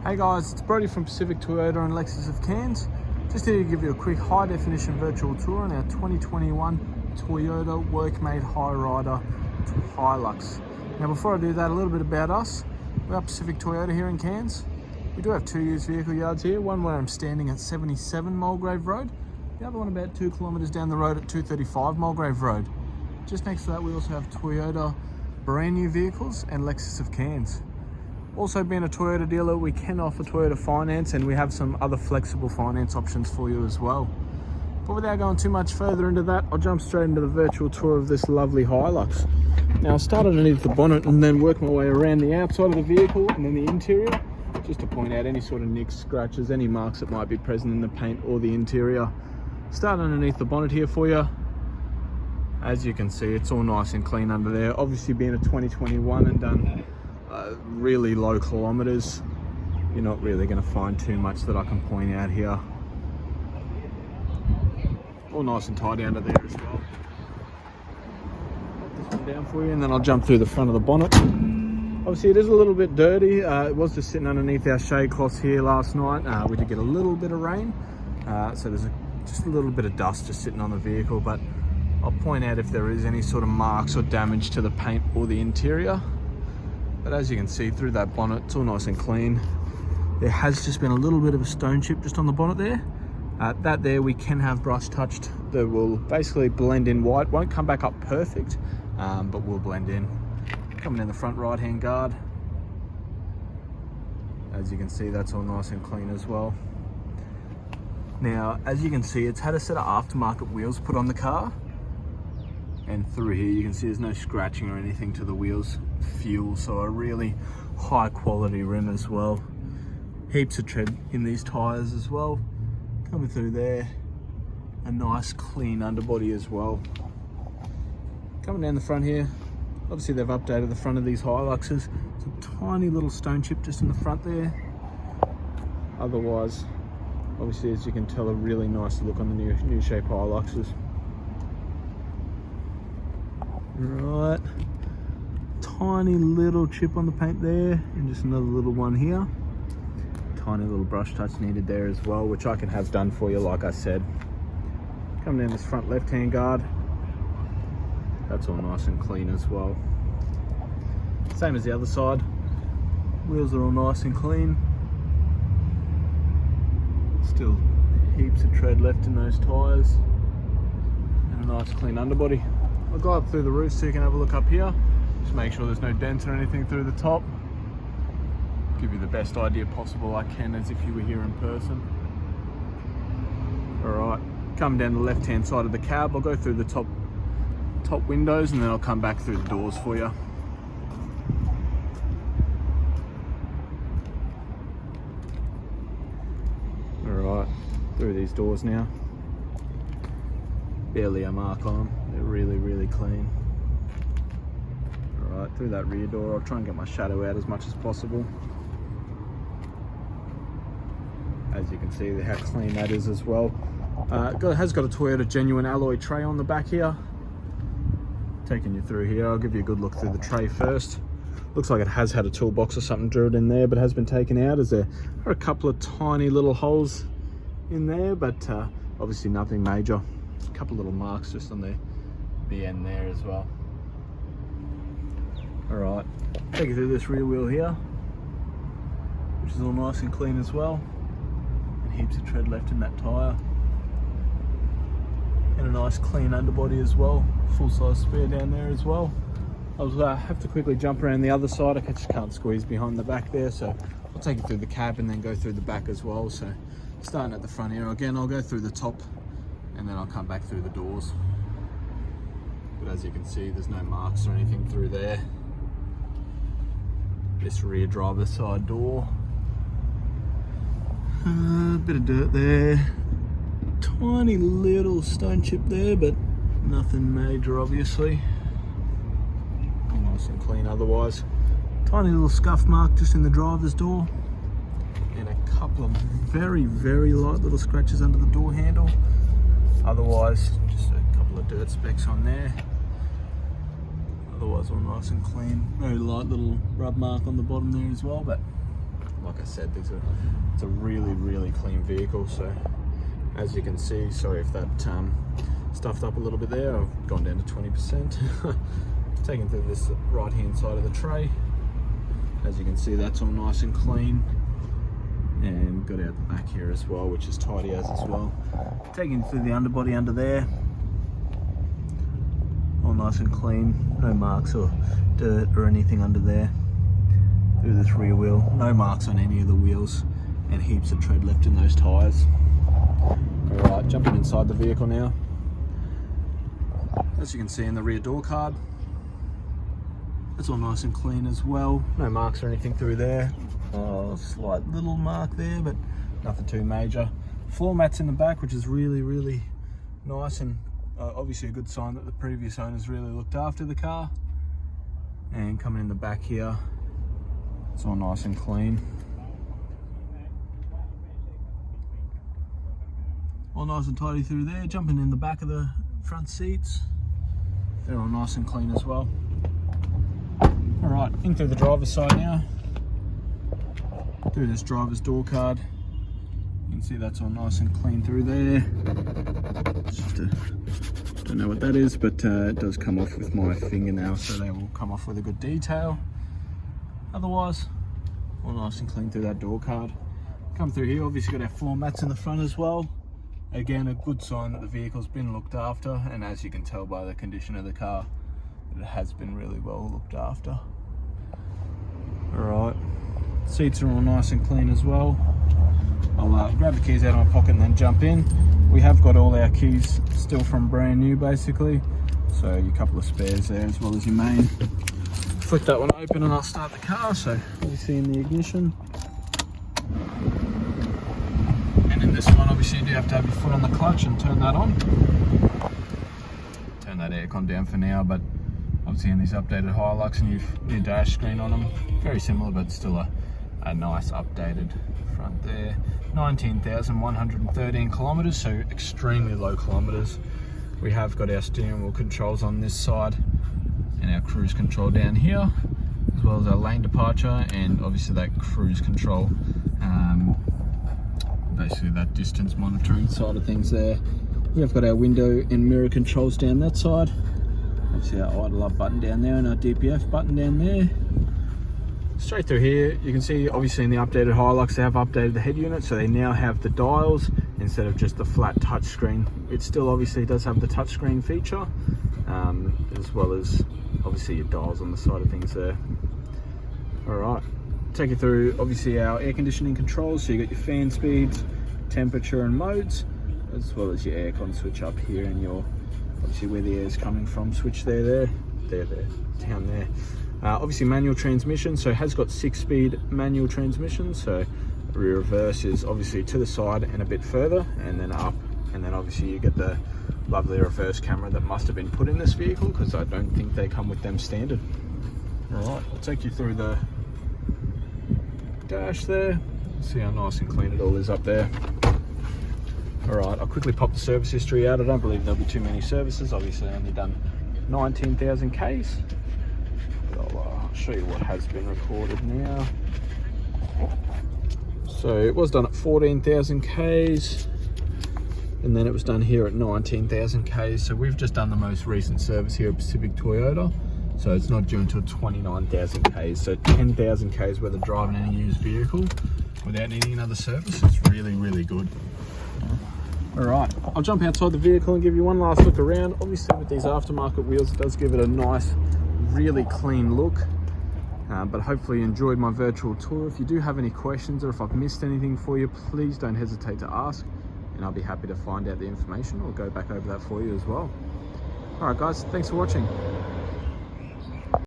Hey guys, it's Brody from Pacific Toyota and Lexus of Cairns. Just here to give you a quick high definition virtual tour on our 2021 Toyota Workmate High Rider Hilux. Now before I do that, a little bit about us. We're Pacific Toyota here in Cairns. We do have two used vehicle yards here, one where I'm standing at 77 Mulgrave Road, the other one about 2 kilometres down the road at 235 Mulgrave Road. Just next to that we also have Toyota brand new vehicles and Lexus of Cairns. Also, being a Toyota dealer, we can offer Toyota finance and we have some other flexible finance options for you as well. But without going too much further into that, I'll jump straight into the virtual tour of this lovely Hilux. Now I'll start underneath the bonnet and then work my way around the outside of the vehicle and then the interior, just to point out any sort of nicks, scratches, any marks that might be present in the paint or the interior. Start underneath the bonnet here for you. As you can see, it's all nice and clean under there. Obviously being a 2021 and done really low kilometers, you're not really going to find too much that I can point out here. All nice and tidy under there as well. Put this one down for you and then I'll jump through the front of the bonnet. Obviously it is a little bit dirty. It was just sitting underneath our shade cloths here last night. We did get a little bit of rain, so there's just a little bit of dust just sitting on the vehicle, but I'll point out if there is any sort of marks or damage to the paint or the interior. But as you can see through that bonnet, it's all nice and clean. There has just been a little bit of a stone chip just on the bonnet there. That there we can have brush touched that will basically blend in white. Won't come back up perfect, but will blend in. Coming in the front right hand guard. As you can see, that's all nice and clean as well. Now, as you can see, it's had a set of aftermarket wheels put on the car. And through here you can see there's no scratching or anything to the wheels. Fuel, so a really high quality rim as well. Heaps of tread in these tyres as well. Coming through there, a nice clean underbody as well. Coming down the front here, obviously they've updated the front of these Hiluxes. It's a tiny little stone chip just in the front there. Otherwise, obviously as you can tell, a really nice look on the new shape Hiluxes. Right, tiny little chip on the paint there and just another little one here. Tiny little brush touch needed there as well, which I can have done for you like I said. Coming down this front left hand guard, that's all nice and clean as well. Same as the other side, wheels are all nice and clean. Still heaps of tread left in those tyres and a nice clean underbody. I'll go up through the roof so you can have a look up here. Just make sure there's no dents or anything through the top. Give you the best idea possible I can as if you were here in person. Alright, come down the left hand side of the cab. I'll go through the top windows and then I'll come back through the doors for you. Alright, through these doors now. Barely a mark on them. They're really clean. Alright, through that rear door, I'll try and get my shadow out as much as possible. As you can see how clean that is as well. It has got a Toyota genuine alloy tray on the back here. Taking you through here, I'll give you a good look through the tray first. Looks like it has had a toolbox or something drilled in there, but has been taken out, as there are a couple of tiny little holes in there, but obviously nothing major. A couple little marks just on the end there as well. Alright, take you through this rear wheel here, which is all nice and clean as well. And heaps of tread left in that tyre. And a nice clean underbody as well. Full size spare down there as well. I'll have to quickly jump around the other side. I just can't squeeze behind the back there, so I'll take you through the cab and then go through the back as well. So starting at the front here, again I'll go through the top and then I'll come back through the doors. But as you can see, there's no marks or anything through there. This rear driver's side door. Bit of dirt there. Tiny little stone chip there, but nothing major obviously. Nice and clean otherwise. Tiny little scuff mark just in the driver's door. And a couple of very light little scratches under the door handle. Otherwise, just a couple of dirt specks on there. Otherwise all nice and clean. Very light little rub mark on the bottom there as well, but like I said, it's a really clean vehicle. So as you can see, sorry if that stuffed up a little bit there, I've gone down to 20%. Taking to this right hand side of the tray, as you can see, that's all nice and clean, and got out the back here as well, which is tidy as well. Taking through the underbody under there, all nice and clean, no marks or dirt or anything under there. Through this rear wheel, no marks on any of the wheels, and heaps of tread left in those tyres. Alright, jumping inside the vehicle now. As you can see in the rear door card, it's all nice and clean as well. No marks or anything through there. Oh, slight little mark there, but nothing too major. Floor mats in the back, which is really nice, and obviously a good sign that the previous owners really looked after the car. And coming in the back here, it's all nice and clean. All nice and tidy through there. Jumping in the back of the front seats, they're all nice and clean as well. Alright, in through the driver's side now. Through this driver's door card, you can see that's all nice and clean through there. Just don't know what that is, but it does come off with my fingernail, so they will come off with a good detail. Otherwise, all nice and clean through that door card. Come through here, obviously got our floor mats in the front as well. Again, a good sign that the vehicle's been looked after, and as you can tell by the condition of the car, it has been really well looked after. Alright, seats are all nice and clean as well. I'll grab the keys out of my pocket and then jump in. We have got all our keys still from brand new basically, so a couple of spares there as well as your main. Flick that one open and I'll start the car, so obviously in the ignition. And in this one obviously you do have to have your foot on the clutch and turn that on. Turn that aircon down for now, but obviously in these updated Hilux and your dash screen on them, very similar but still a nice updated front there. 19,113 kilometers, so extremely low kilometers. We have got our steering wheel controls on this side and our cruise control down here, as well as our lane departure and obviously that cruise control, basically that distance monitoring side of things there. We have got our window and mirror controls down that side. Obviously our idle up button down there and our DPF button down there. Straight through here, you can see obviously in the updated Hilux they have updated the head unit, so they now have the dials instead of just the flat touchscreen. It still obviously does have the touchscreen feature, as well as obviously your dials on the side of things there. Alright, take you through obviously our air conditioning controls, so you got your fan speeds, temperature and modes, as well as your aircon switch up here and your obviously where the air is coming from switch there, down there. Obviously manual transmission, so it has got 6-speed manual transmission, so rear reverse is obviously to the side and a bit further and then up, and then obviously you get the lovely reverse camera that must have been put in this vehicle because I don't think they come with them standard. Alright, I'll take you through the dash there, see how nice and clean it all is up there. Alright, I'll quickly pop the service history out. I don't believe there'll be too many services, obviously only done 19,000 Ks. I'll show you what has been recorded now. So it was done at 14,000 Ks, and then it was done here at 19,000 Ks. So we've just done the most recent service here at Pacific Toyota. So it's not due until 29,000 Ks. So 10,000 Ks worth of driving any used vehicle without needing another service. It's really good. Alright, I'll jump outside the vehicle and give you one last look around. Obviously with these aftermarket wheels it does give it a nice, really clean look. But hopefully you enjoyed my virtual tour. If you do have any questions or if I've missed anything for you, please don't hesitate to ask and I'll be happy to find out the information or go back over that for you as well. Alright guys, thanks for watching.